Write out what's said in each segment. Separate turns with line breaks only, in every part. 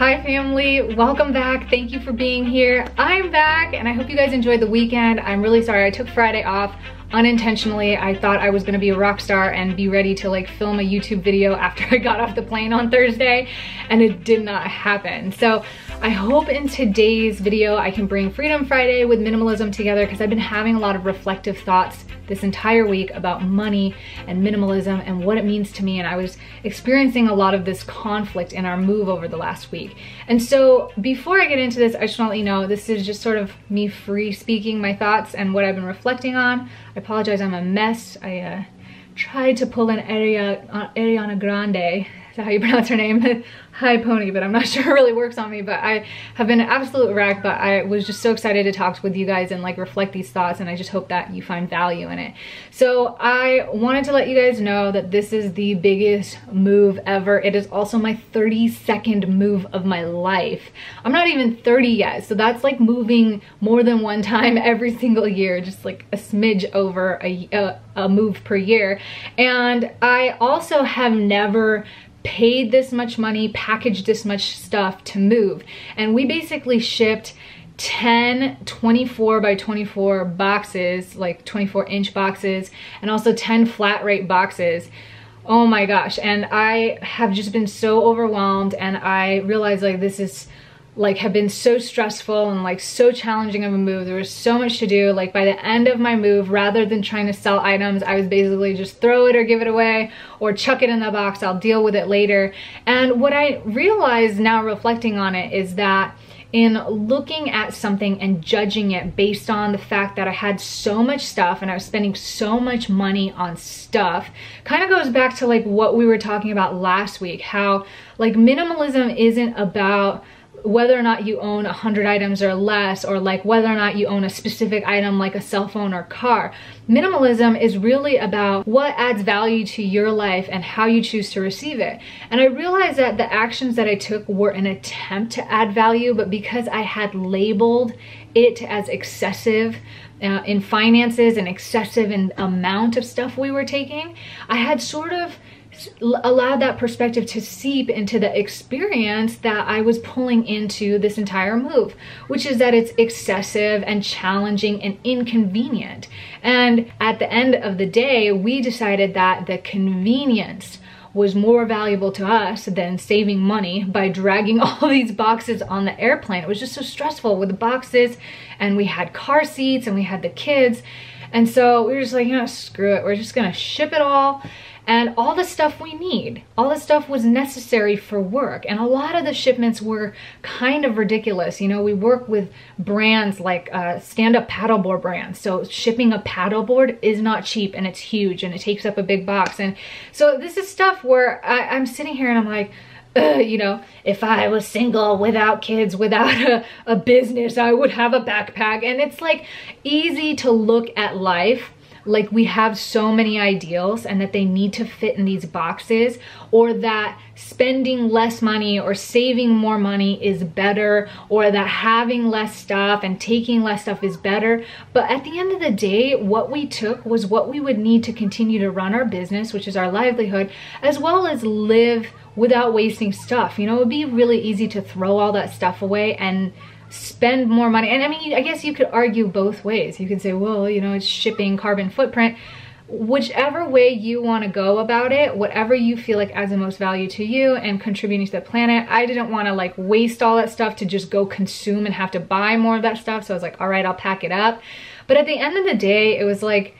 Hi family, welcome back. Thank you for being here. I'm back and I hope you guys enjoyed the weekend. I'm really sorry I took Friday off unintentionally. I thought I was gonna be a rock star and be ready to like film a YouTube video after I got off the plane on Thursday, and it did not happen. So I hope in today's video I can bring Freedom Friday with minimalism together, because I've been having a lot of reflective thoughts this entire week about money and minimalism and what it means to me, and I was experiencing a lot of this conflict in our move over the last week. And so before I get into this, I just want to let you know this is just sort of me free speaking my thoughts and what I've been reflecting on. I apologize, I'm a mess. I tried to pull an Ariana Grande, is that how you pronounce her name? Hi Pony, but I'm not sure it really works on me. But I have been an absolute wreck, but I was just so excited to talk with you guys and like reflect these thoughts, and I just hope that you find value in it. So I wanted to let you guys know that this is the biggest move ever. It is also my 32nd move of my life. I'm not even 30 yet, so that's like moving more than one time every single year, just like a smidge over a move per year. And I also have never paid this much money, packaged this much stuff to move. And we basically shipped 10 24 by 24 boxes, like 24-inch boxes, and also 10 flat rate boxes. Oh my gosh. And I have just been so overwhelmed, and I realized like this is like have been so stressful and like so challenging of a move. There was so much to do. Like by the end of my move, rather than trying to sell items, I was basically just throw it or give it away or chuck it in the box, I'll deal with it later. And what I realize now reflecting on it is that in looking at something and judging it based on the fact that I had so much stuff and I was spending so much money on stuff, kind of goes back to like what we were talking about last week, how like minimalism isn't about whether or not you own 100 items or less, or like whether or not you own a specific item like a cell phone or car. Minimalism is really about what adds value to your life and how you choose to receive it. And I realized that the actions that I took were an attempt to add value, but because I had labeled it as excessive in finances and excessive in amount of stuff we were taking, I had sort of allowed that perspective to seep into the experience that I was pulling into this entire move, which is that it's excessive and challenging and inconvenient. And at the end of the day, we decided that the convenience was more valuable to us than saving money by dragging all these boxes on the airplane. It was just so stressful with the boxes, and we had car seats and we had the kids. And so we were just like, you know, screw it. We're just gonna ship it all. And all the stuff we need, all the stuff was necessary for work. And a lot of the shipments were kind of ridiculous. You know, we work with brands like stand-up paddleboard brands. So shipping a paddleboard is not cheap, and it's huge, and it takes up a big box. And so this is stuff where I'm sitting here and I'm like, you know, if I was single, without kids, without a business, I would have a backpack. And it's like easy to look at life like we have so many ideals and that they need to fit in these boxes, or that spending less money or saving more money is better, or that having less stuff and taking less stuff is better. But at the end of the day, what we took was what we would need to continue to run our business, which is our livelihood, as well as live without wasting stuff. You know, it would be really easy to throw all that stuff away and spend more money. And I mean, I guess you could argue both ways. You could say, well, you know, it's shipping, carbon footprint. Whichever way you want to go about it, whatever you feel like adds the most value to you and contributing to the planet. I didn't want to like waste all that stuff to just go consume and have to buy more of that stuff. So I was like, all right, I'll pack it up. But at the end of the day, it was like,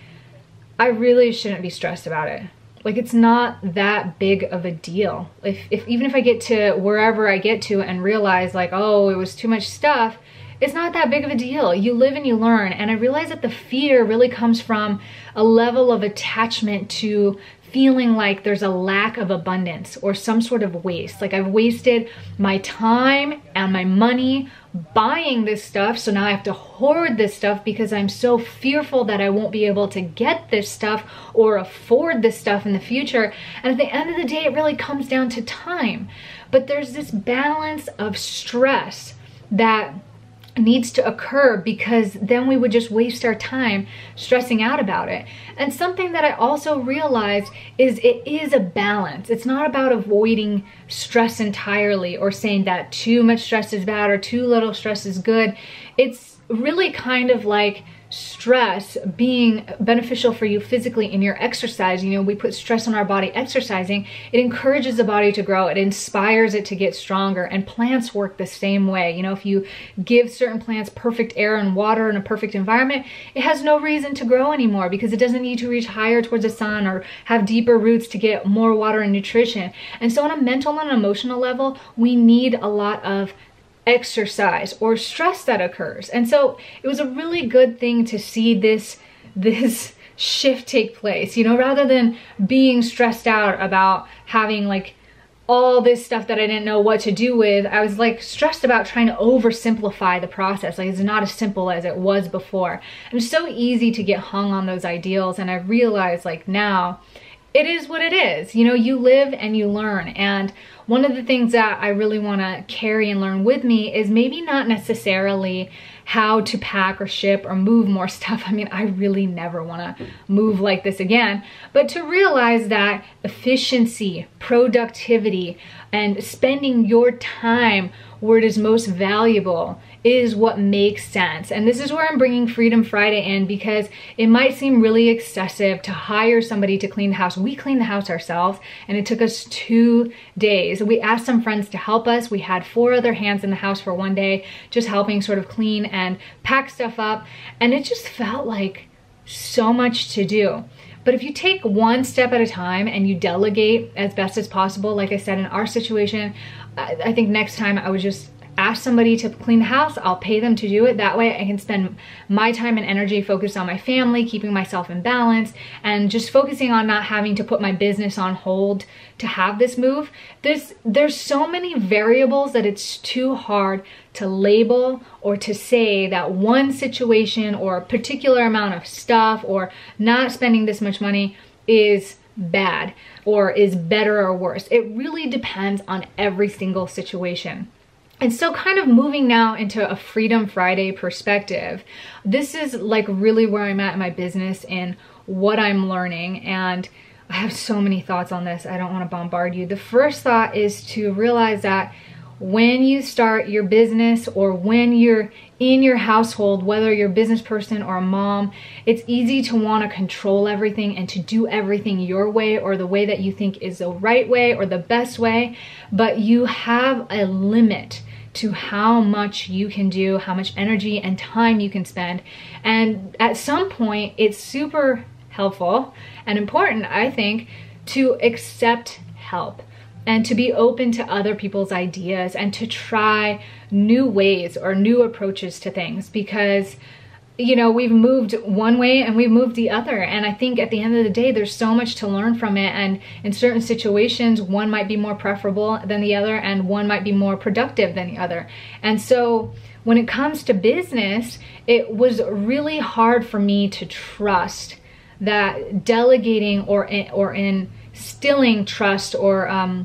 I really shouldn't be stressed about it. Like, it's not that big of a deal. Even if I get to wherever I get to and realize like, oh, it was too much stuff, it's not that big of a deal. You live and you learn. And I realize that the fear really comes from a level of attachment to feeling like there's a lack of abundance or some sort of waste. Like I've wasted my time and my money buying this stuff, so now I have to hoard this stuff because I'm so fearful that I won't be able to get this stuff or afford this stuff in the future. And at the end of the day, it really comes down to time. But there's this balance of stress that needs to occur, because then we would just waste our time stressing out about it. And something that I also realized is it is a balance. It's not about avoiding stress entirely, or saying that too much stress is bad or too little stress is good. It's really kind of like stress being beneficial for you physically in your exercise. You know, we put stress on our body exercising. It encourages the body to grow. It inspires it to get stronger. And plants work the same way. You know, if you give certain plants perfect air and water and a perfect environment, it has no reason to grow anymore because it doesn't need to reach higher towards the sun or have deeper roots to get more water and nutrition. And so on a mental and emotional level, we need a lot of exercise or stress that occurs. And so it was a really good thing to see this shift take place, you know, rather than being stressed out about having like all this stuff that I didn't know what to do with. I was like stressed about trying to oversimplify the process. Like, it's not as simple as it was before. And it's so easy to get hung on those ideals. And I realized like now it is what it is. You know, you live and you learn. And one of the things that I really want to carry and learn with me is maybe not necessarily how to pack or ship or move more stuff. I mean, I really never want to move like this again, but to realize that efficiency, productivity, and spending your time where it is most valuable is what makes sense. And this is where I'm bringing Freedom Friday in, because it might seem really excessive to hire somebody to clean the house. We cleaned the house ourselves and it took us 2 days. We asked some friends to help us. We had 4 other hands in the house for 1 day, just helping sort of clean and pack stuff up. And it just felt like so much to do. But if you take one step at a time and you delegate as best as possible, like I said, in our situation, I think next time I would just ask somebody to clean the house. I'll pay them to do it. That way I can spend my time and energy focused on my family, keeping myself in balance, and just focusing on not having to put my business on hold to have this move. There's so many variables that it's too hard to label or to say that one situation or a particular amount of stuff or not spending this much money is bad or is better or worse. It really depends on every single situation. And so kind of moving now into a Freedom Friday perspective, this is like really where I'm at in my business and what I'm learning. And I have so many thoughts on this. I don't want to bombard you. The first thought is to realize that when you start your business or when you're in your household, whether you're a business person or a mom, it's easy to want to control everything and to do everything your way or the way that you think is the right way or the best way. But you have a limit to how much you can do, how much energy and time you can spend. And at some point, it's super helpful and important, I think, to accept help and to be open to other people's ideas and to try new ways or new approaches to things, because you know, we've moved one way and we've moved the other. And I think at the end of the day, there's so much to learn from it. And in certain situations, one might be more preferable than the other and one might be more productive than the other. And so when it comes to business, it was really hard for me to trust that delegating or instilling trust or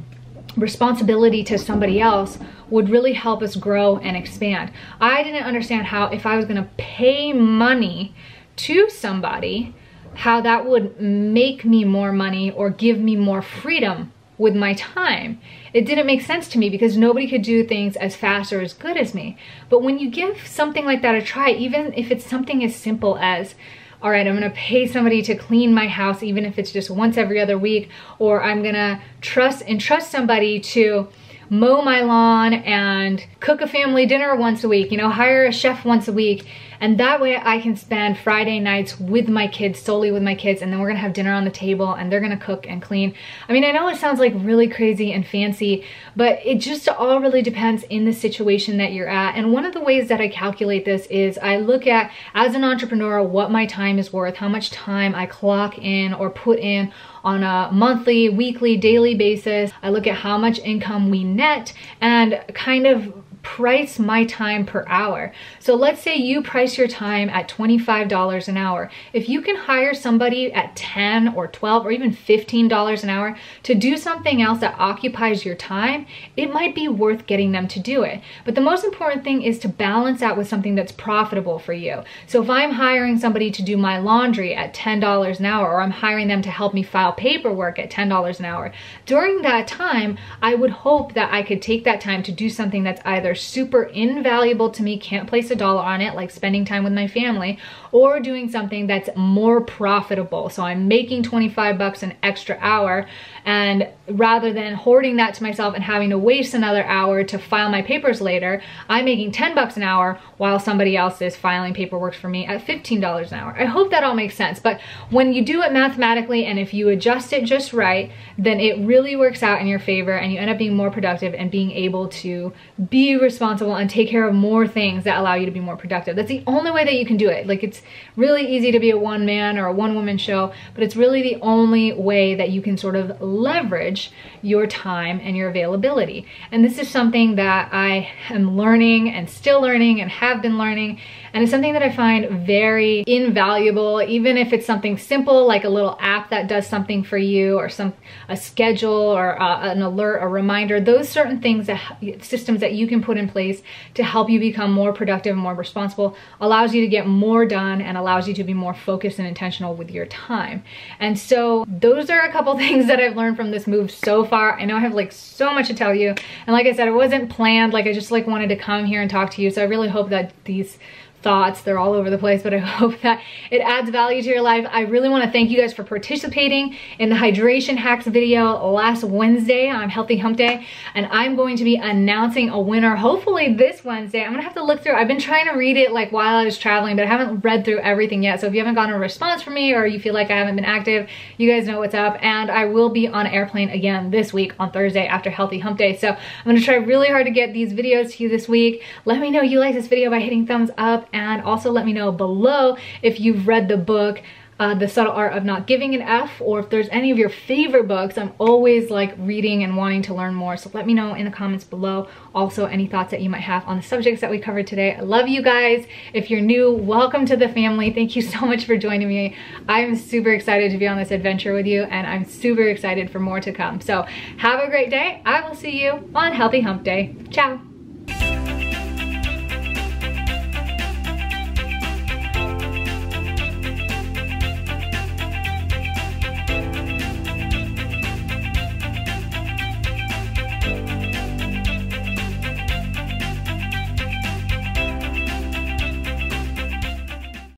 responsibility to somebody else would really help us grow and expand. I didn't understand how, if I was going to pay money to somebody, how that would make me more money or give me more freedom with my time. It didn't make sense to me because nobody could do things as fast or as good as me. But when you give something like that a try, even if it's something as simple as, all right, I'm gonna pay somebody to clean my house, even if it's just once every other week, or I'm gonna trust somebody to mow my lawn and cook a family dinner once a week, you know, hire a chef once a week. And that way I can spend Friday nights with my kids, solely with my kids, and then we're gonna have dinner on the table and they're gonna cook and clean. I mean, I know it sounds like really crazy and fancy, but it just all really depends in the situation that you're at. And one of the ways that I calculate this is I look at, as an entrepreneur, what my time is worth, how much time I clock in or put in on a monthly, weekly, daily basis. I look at how much income we net and kind of price my time per hour. So let's say you price your time at $25 an hour. If you can hire somebody at $10 or $12 or even $15 an hour to do something else that occupies your time, it might be worth getting them to do it. But the most important thing is to balance out with something that's profitable for you. So if I'm hiring somebody to do my laundry at $10 an hour, or I'm hiring them to help me file paperwork at $10 an hour, during that time, I would hope that I could take that time to do something that's either super invaluable to me, can't place a dollar on it, like spending time with my family, or doing something that's more profitable. So I'm making 25 bucks an extra hour, and rather than hoarding that to myself and having to waste another hour to file my papers later, I'm making 10 bucks an hour while somebody else is filing paperwork for me at $15 an hour. I hope that all makes sense. But when you do it mathematically, and if you adjust it just right, then it really works out in your favor, and you end up being more productive and being able to be responsible and take care of more things that allow you to be more productive. That's the only way that you can do it. Like, it's really easy to be a one-man or a one-woman show, but it's really the only way that you can sort of leverage your time and your availability. And this is something that I am learning and still learning and have been learning, and it's something that I find very invaluable, even if it's something simple like a little app that does something for you, or a schedule, or an alert, a reminder. Those certain things, systems that you can put in place to help you become more productive and more responsible, allows you to get more done and allows you to be more focused and intentional with your time. And so those are a couple things that I've learned from this move so far. I know I have like so much to tell you, and like I said, it wasn't planned. Like, I just like wanted to come here and talk to you. So I really hope that these thoughts, they're all over the place, but I hope that it adds value to your life. I really want to thank you guys for participating in the hydration hacks video last Wednesday on Healthy Hump Day, and I'm going to be announcing a winner hopefully this Wednesday. I'm gonna have to look through. I've been trying to read it like while I was traveling, but I haven't read through everything yet. So if you haven't gotten a response from me, or you feel like I haven't been active, you guys know what's up. And I will be on an airplane again this week on Thursday after Healthy Hump Day. So I'm gonna try really hard to get these videos to you this week. Let me know you like this video by hitting thumbs up, and also let me know below if you've read the book The Subtle Art of Not Giving an F, or if there's any of your favorite books. I'm always like reading and wanting to learn more, so let me know in the comments below. Also, any thoughts that you might have on the subjects that we covered today. I love you guys. If you're new, welcome to the family. Thank you so much for joining me. I'm super excited to be on this adventure with you, and I'm super excited for more to come. So have a great day. I will see you on Healthy Hump Day. Ciao.